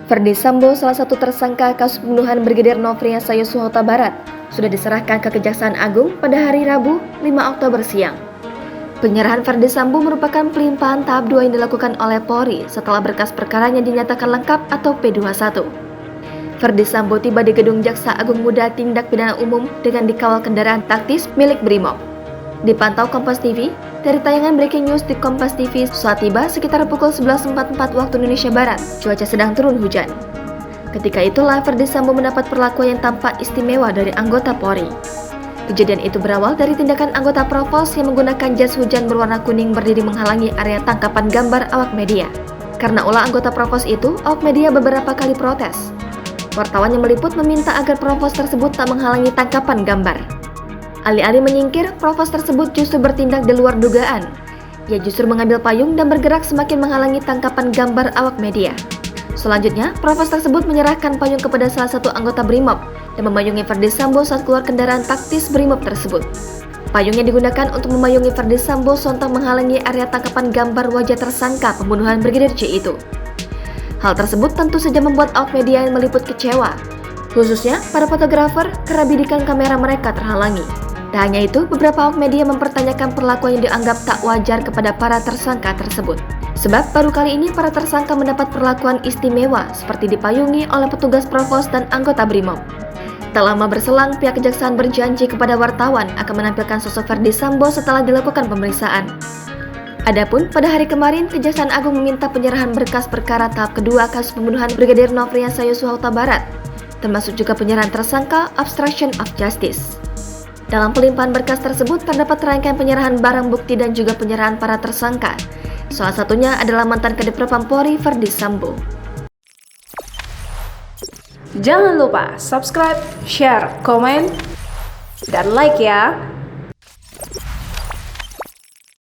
Ferdy Sambo, salah satu tersangka kasus pembunuhan Brigadir Nofriansah Yosua Huta Barat, sudah diserahkan ke Kejaksaan Agung pada hari Rabu, 5 Oktober siang. Penyerahan Ferdy Sambo merupakan pelimpahan tahap 2 yang dilakukan oleh Polri setelah berkas perkaranya dinyatakan lengkap atau P21. Ferdy Sambo tiba di gedung Jaksa Agung Muda Tindak Pidana Umum dengan dikawal kendaraan taktis milik Brimob. Dipantau Kompas TV, dari tayangan Breaking News di Kompas TV, saat tiba sekitar pukul 11.44 waktu Indonesia Barat, cuaca sedang turun hujan. Ketika itulah Ferdy Sambo mendapat perlakuan yang tampak istimewa dari anggota Polri. Kejadian itu berawal dari tindakan anggota Provos yang menggunakan jas hujan berwarna kuning berdiri menghalangi area tangkapan gambar awak media. Karena ulah anggota Provos itu, awak media beberapa kali protes. Wartawan yang meliput meminta agar Provos tersebut tak menghalangi tangkapan gambar. Alih-alih menyingkir, Provos tersebut justru bertindak di luar dugaan. Ia justru mengambil payung dan bergerak semakin menghalangi tangkapan gambar awak media. Selanjutnya, Provos tersebut menyerahkan payung kepada salah satu anggota Brimob dan memayungi Ferdy Sambo saat keluar kendaraan taktis Brimob tersebut. Payung yang digunakan untuk memayungi Ferdy Sambo sontak menghalangi area tangkapan gambar wajah tersangka pembunuhan Brigadir J itu. Hal tersebut tentu saja membuat awak media yang meliput kecewa. Khususnya, para fotografer kerap bidikan kamera mereka terhalangi. Tak hanya itu, beberapa awak media mempertanyakan perlakuan yang dianggap tak wajar kepada para tersangka tersebut. Sebab baru kali ini para tersangka mendapat perlakuan istimewa seperti dipayungi oleh petugas Provos dan anggota Brimob. Tak lama berselang, pihak kejaksaan berjanji kepada wartawan akan menampilkan sosok Ferdy Sambo setelah dilakukan pemeriksaan. Adapun pada hari kemarin, Kejaksaan Agung meminta penyerahan berkas perkara tahap kedua kasus pembunuhan Brigadir Nofriansah Yosua Huta Barat, termasuk juga penyerahan tersangka obstruction of justice. Dalam pelimpahan berkas tersebut terdapat rangkaian penyerahan barang bukti dan juga penyerahan para tersangka. Salah satunya adalah mantan Kadif Propam Polri Ferdy Sambo. Jangan lupa subscribe, share, komen, dan like ya.